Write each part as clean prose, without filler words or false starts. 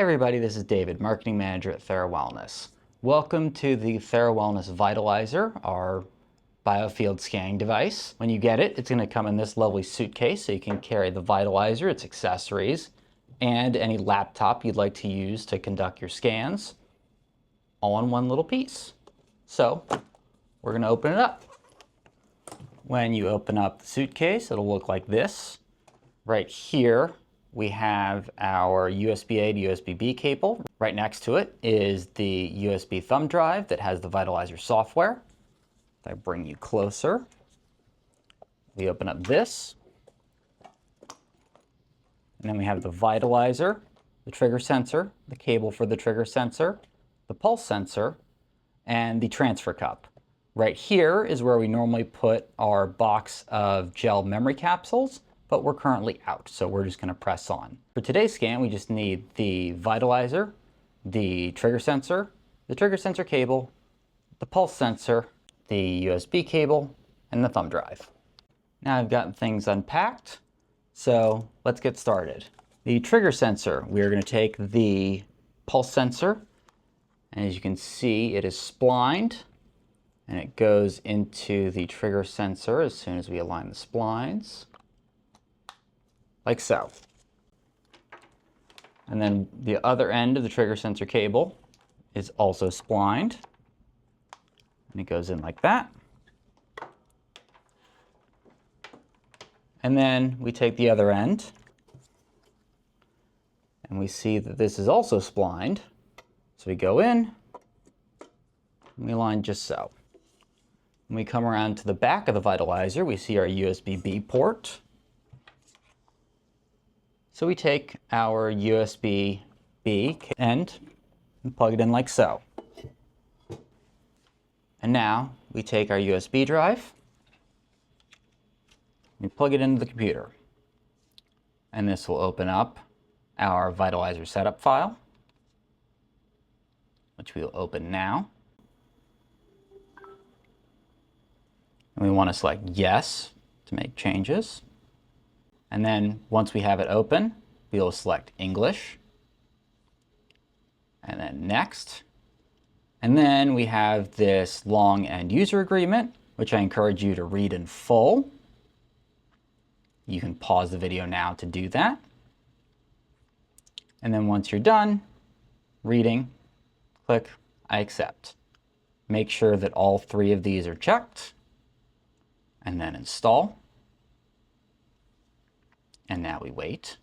Hey everybody, this is David, Marketing Manager at Thera Wellness. Welcome to the Thera Wellness Vitalyzer, our Biofield scanning device. When you get it, it's going to come in this lovely suitcase so you can carry the Vitalyzer, its accessories, and any laptop you'd like to use to conduct your scans, all in one little piece. So, we're going to open it up. When you open up the suitcase, it'll look like this. Right here, we have our USB-A to USB-B cable. Right next to it is the USB thumb drive that has the Vitalyzer software. If I bring you closer, we open up this, and then we have the Vitalyzer, the trigger sensor, the cable for the trigger sensor, the pulse sensor, and the transfer cup. Right here is where we normally put our box of gel memory capsules, but we're currently out, so we're just going to press on. For today's scan, we just need the Vitalyzer, the trigger sensor cable, the pulse sensor, the USB cable, and the thumb drive. Now I've gotten things unpacked, so let's get started. The trigger sensor, we're going to take the pulse sensor, and as you can see, it is splined, and it goes into the trigger sensor as soon as we align the splines. Like so. And then the other end of the trigger sensor cable is also splined. And it goes in like that. And then we take the other end and we see that this is also splined. So we go in and we align just so. When we come around to the back of the Vitalyzer, we see our USB-B port. So we take our USB-B end and plug it in like so. And now we take our USB drive and plug it into the computer. And this will open up our Vitalyzer setup file, which we will open now. And we want to select yes to make changes. And then once we have it open, we will select English, and then next. And then we have this long end user agreement, which I encourage you to read in full. You can pause the video now to do that. And then once you're done reading, click I accept. Make sure that all three of these are checked, and then install. And now we wait.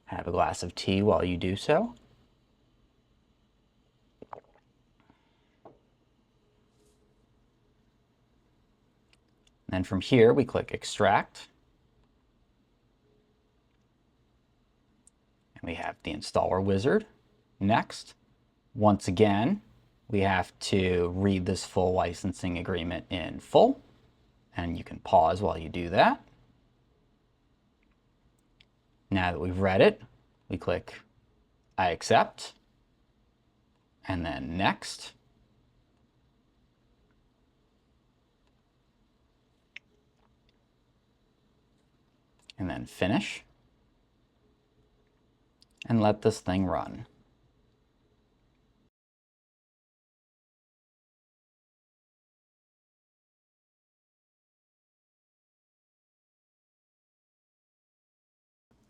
Have a glass of tea while you do so. And then from here, we click Extract. And we have the installer wizard. Next, once again, we have to read this full licensing agreement in full, and you can pause while you do that. Now that we've read it, we click I accept, and then next. And then finish, and let this thing run.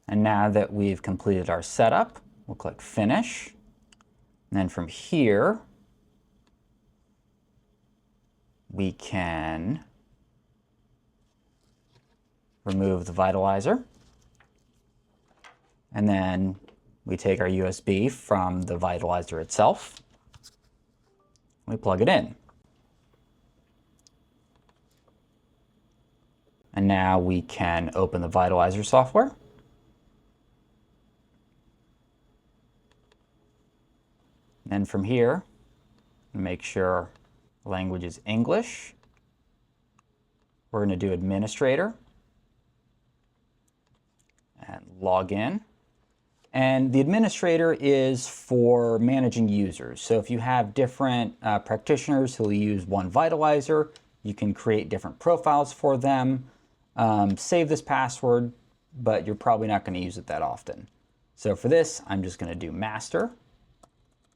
And now that we've completed our setup, we'll click Finish. And then from here, we can remove the Vitalyzer. And then we take our USB from the Vitalyzer itself. We plug it in. And now we can open the Vitalyzer software. And from here, make sure language is English. We're going to do administrator and log in. And the administrator is for managing users. So if you have different practitioners who will use one Vitalyzer, you can create different profiles for them, save this password, but you're probably not going to use it that often. So for this, I'm just going to do master,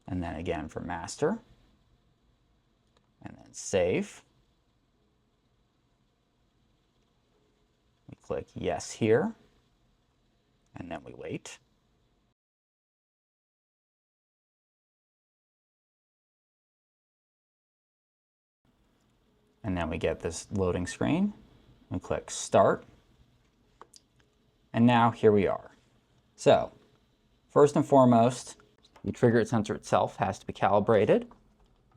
and then again for master, and then save. We click yes here, and then we wait. And then we get this loading screen. We click start. And now here we are. So first and foremost, the trigger sensor itself has to be calibrated.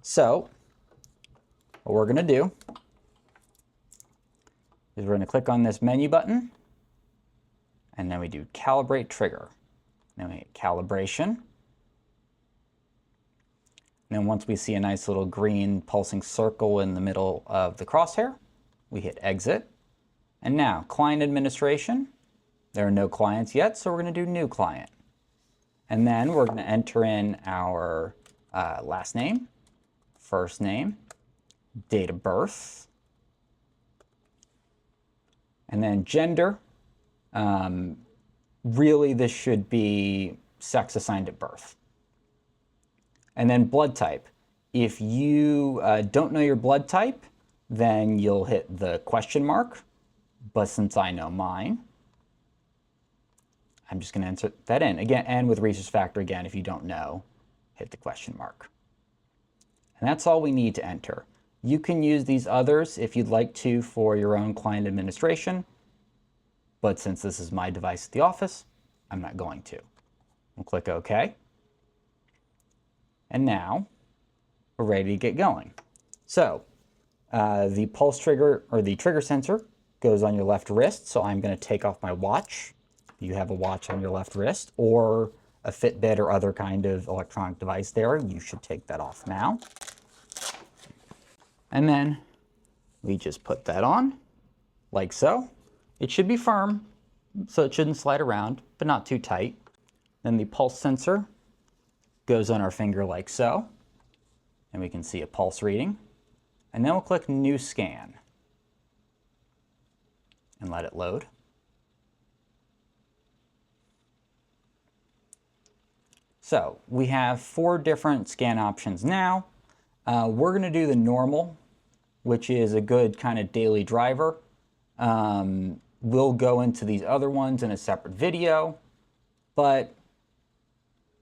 So what we're going to do is we're going to click on this menu button, and then we do calibrate trigger. Then we hit calibration. And then once we see a nice little green pulsing circle in the middle of the crosshair, we hit exit. And now client administration. There are no clients yet, so we're going to do new client. And then we're going to enter in our last name, first name, date of birth, and then gender. Really, this should be sex assigned at birth. And then blood type. If you don't know your blood type, then you'll hit the question mark. But since I know mine, I'm just going to insert that in. Again, and with rhesus factor, again, if you don't know, hit the question mark. And that's all we need to enter. You can use these others if you'd like to for your own client administration. But since this is my device at the office, I'm not going to. We'll click OK. And now we're ready to get going. So the pulse trigger, or the trigger sensor, goes on your left wrist. So I'm going to take off my watch. You have a watch on your left wrist, or a Fitbit or other kind of electronic device there. You should take that off now. And then we just put that on, like so. It should be firm, so it shouldn't slide around, but not too tight. Then the pulse sensor goes on our finger like so, and we can see a pulse reading. And then we'll click New Scan and let it load. So we have 4 different scan options now. We're going to do the normal, which is a good kind of daily driver. We'll go into these other ones in a separate video, but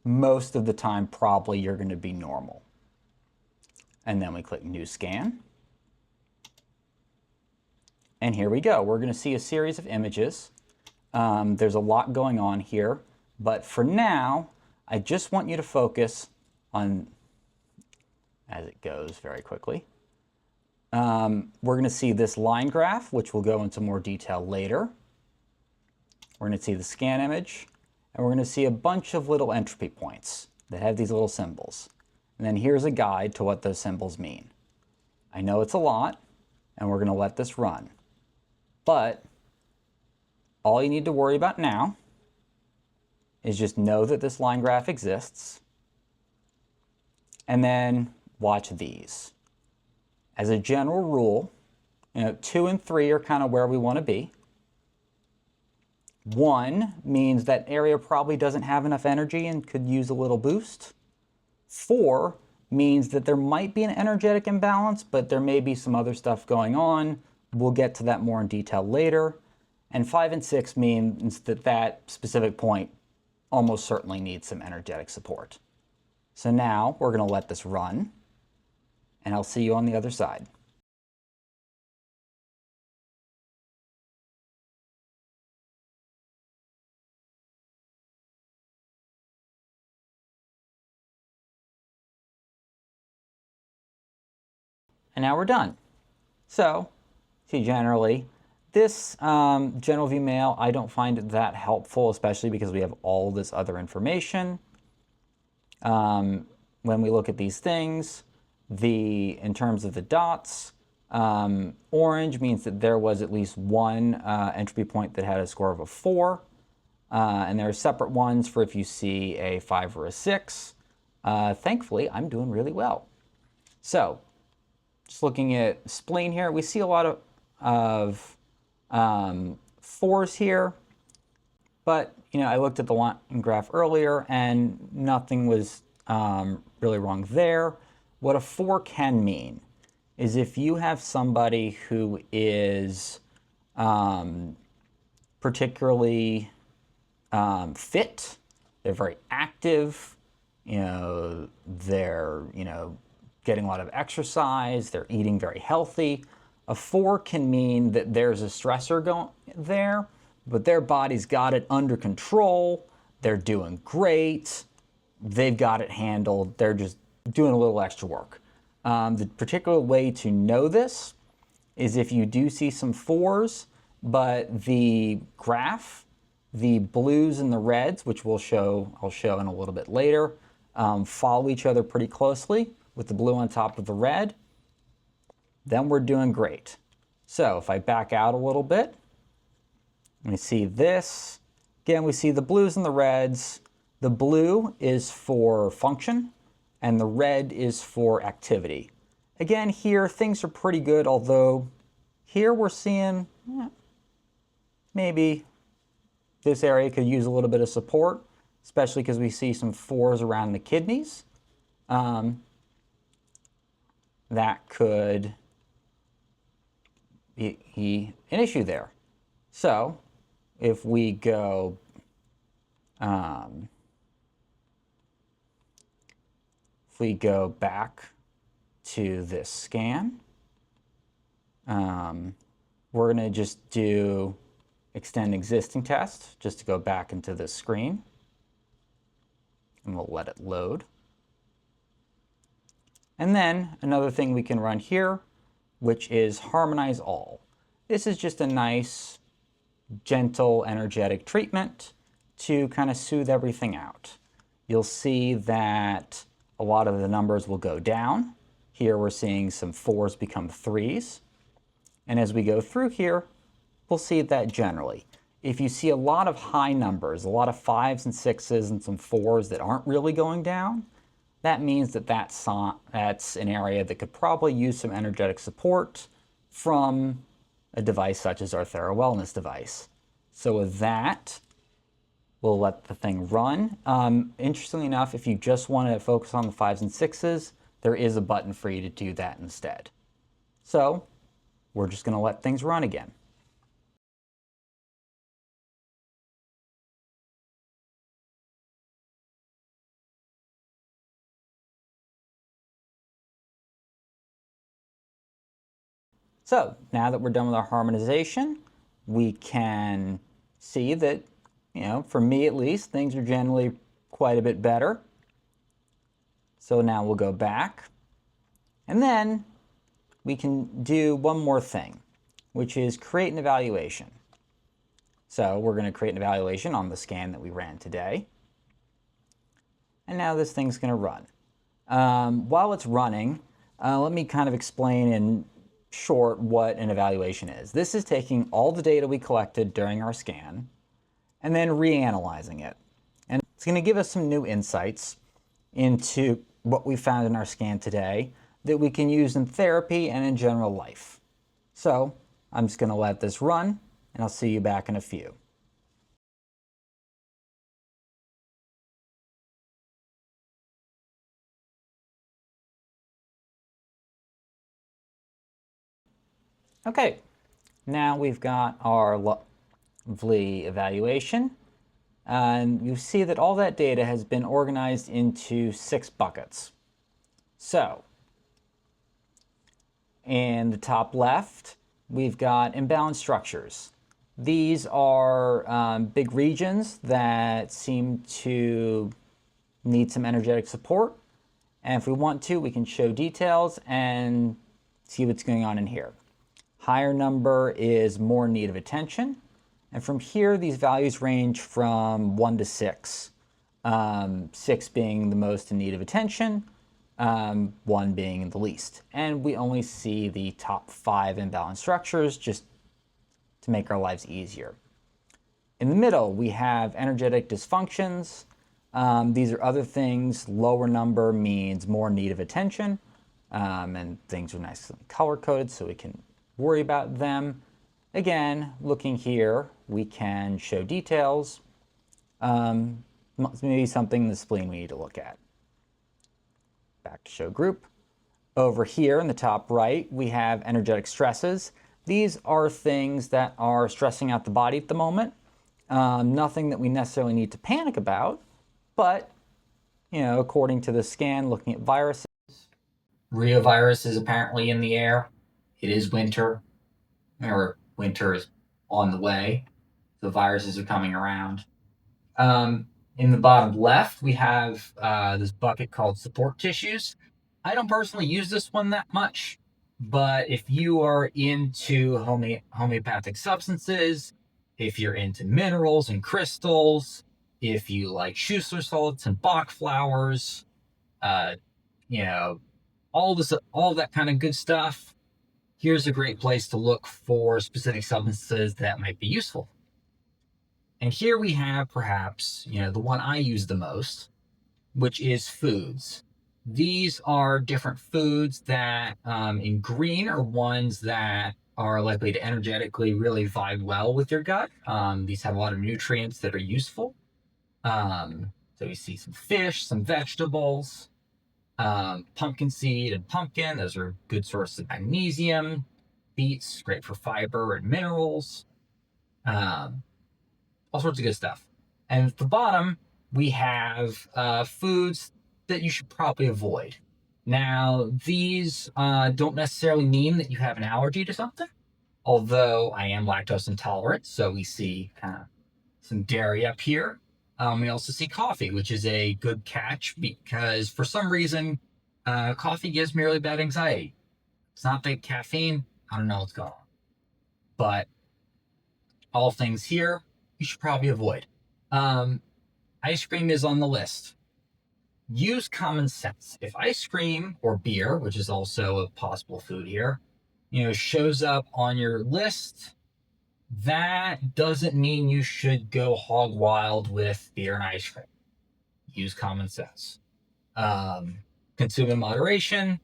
most of the time probably you're going to be normal. And then we click New Scan. And here we go. We're going to see a series of images. There's a lot going on here, but for now, I just want you to focus on, as it goes very quickly, we're going to see this line graph, which we'll go into more detail later. We're going to see the scan image, and we're going to see a bunch of little entropy points that have these little symbols. And then here's a guide to what those symbols mean. I know it's a lot, and we're going to let this run. But all you need to worry about now is just know that this line graph exists, and then watch these. As a general rule, 2 and 3 are kind of where we want to be. 1 means that area probably doesn't have enough energy and could use a little boost. 4 means that there might be an energetic imbalance, but there may be some other stuff going on. We'll get to that more in detail later. And 5 and 6 means that that specific point almost certainly needs some energetic support. So now we're going to let this run, and I'll see you on the other side. And now we're done. So, see, generally, this general view mail, I don't find it that helpful, especially because we have all this other information. When we look at these things, in terms of the dots, orange means that there was at least one entropy point that had a score of a 4. And there are separate ones for if you see a 5 or a 6. Thankfully, I'm doing really well. So, just looking at spleen here, we see a lot of 4s here. But, I looked at the line graph earlier and nothing was really wrong there. What a 4 can mean is if you have somebody who is particularly fit, they're very active, they're, getting a lot of exercise, they're eating very healthy. A 4 can mean that there's a stressor going there, but their body's got it under control, they're doing great, they've got it handled, they're just doing a little extra work. The particular way to know this is if you do see some 4s, but the graph, the blues and the reds, which I'll show in a little bit later, follow each other pretty closely with the blue on top of the red, then we're doing great. So if I back out a little bit, we see this. Again, we see the blues and the reds. The blue is for function, and the red is for activity. Again, here things are pretty good, although here we're seeing maybe this area could use a little bit of support, especially because we see some 4s around the kidneys. That could be an issue there. So if we go back to this scan, we're going to just do extend existing test just to go back into this screen, and we'll let it load. And then another thing we can run here, which is harmonize all. This is just a nice, gentle, energetic treatment to kind of soothe everything out. You'll see that a lot of the numbers will go down. Here we're seeing some 4s become 3s. And as we go through here, we'll see that generally. If you see a lot of high numbers, a lot of 5s and 6s and some 4s that aren't really going down, that means that that's an area that could probably use some energetic support from a device such as our Thera Wellness device. So with that, we'll let the thing run. Interestingly enough, if you just want to focus on the 5s and 6s, there is a button for you to do that instead. So we're just going to let things run again. So now that we're done with our harmonization, we can see that, for me at least, things are generally quite a bit better. So now we'll go back, and then we can do one more thing, which is create an evaluation. So we're going to create an evaluation on the scan that we ran today. And now this thing's going to run. While it's running, let me kind of explain in short what an evaluation is. This is taking all the data we collected during our scan and then reanalyzing it. And it's going to give us some new insights into what we found in our scan today that we can use in therapy and in general life. So I'm just going to let this run, and I'll see you back in a few. Okay, now we've got our lovely evaluation, and you see that all that data has been organized into 6 buckets. So, in the top left, we've got imbalanced structures. These are big regions that seem to need some energetic support, and if we want to, we can show details and see what's going on in here. Higher number is more in need of attention. And from here, these values range from 1 to 6. 6 being the most in need of attention, 1 being the least. And we only see the top 5 imbalanced structures just to make our lives easier. In the middle, we have energetic dysfunctions. These are other things. Lower number means more in need of attention. And things are nicely color-coded so we can worry about them. Again, looking here, we can show details maybe something in the spleen we need to look at. Back to show group. Over here in the top right, we have energetic stresses. These are things that are stressing out the body at the moment. Nothing that we necessarily need to panic about, but, according to the scan, looking at viruses. Reovirus is apparently in the air. It is winter, or winter is on the way. The viruses are coming around. In the bottom left, we have this bucket called support tissues. I don't personally use this one that much, but if you are into homeopathic substances, if you're into minerals and crystals, if you like Schussler salts and Bach flowers, all that kind of good stuff, here's a great place to look for specific substances that might be useful. And here we have perhaps, the one I use the most, which is foods. These are different foods that in green are ones that are likely to energetically really vibe well with your gut. These have a lot of nutrients that are useful. So you see some fish, some vegetables, pumpkin seed and pumpkin. Those are good sources of magnesium. Beets, great for fiber and minerals. All sorts of good stuff. And at the bottom, we have foods that you should probably avoid. Now, these don't necessarily mean that you have an allergy to something, although I am lactose intolerant, so we see some dairy up here. We also see coffee, which is a good catch because for some reason, coffee gives me really bad anxiety. It's not the caffeine. I don't know what's going on. But all things here, you should probably avoid. Ice cream is on the list. Use common sense. If ice cream or beer, which is also a possible food here, shows up on your list, that doesn't mean you should go hog wild with beer and ice cream. Use common sense. Consume in moderation.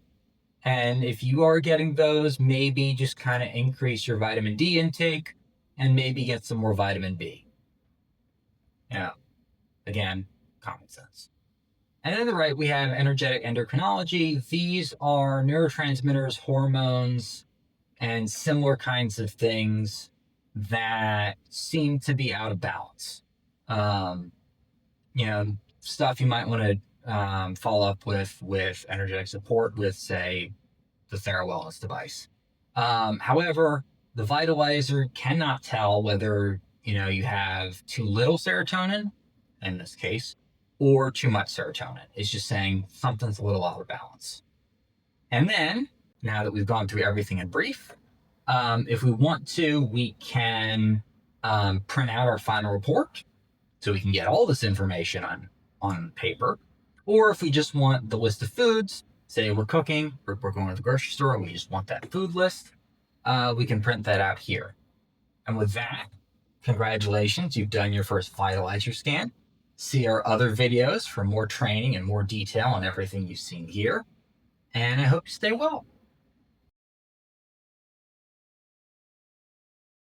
And if you are getting those, maybe just kind of increase your vitamin D intake and maybe get some more vitamin B. Again, common sense. And on the right, we have energetic endocrinology. These are neurotransmitters, hormones, and similar kinds of things that seem to be out of balance. Stuff you might want to follow up with energetic support with, say, the Thera Wellness device. However, the Vitalyzer cannot tell whether you have too little serotonin, in this case, or too much serotonin. It's just saying something's a little out of balance. And then, now that we've gone through everything in brief, if we want to, we can print out our final report so we can get all this information on paper. Or if we just want the list of foods, say we're cooking, we're going to the grocery store, and we just want that food list, we can print that out here. And with that, congratulations, you've done your first Vitalyzer scan. See our other videos for more training and more detail on everything you've seen here. And I hope you stay well.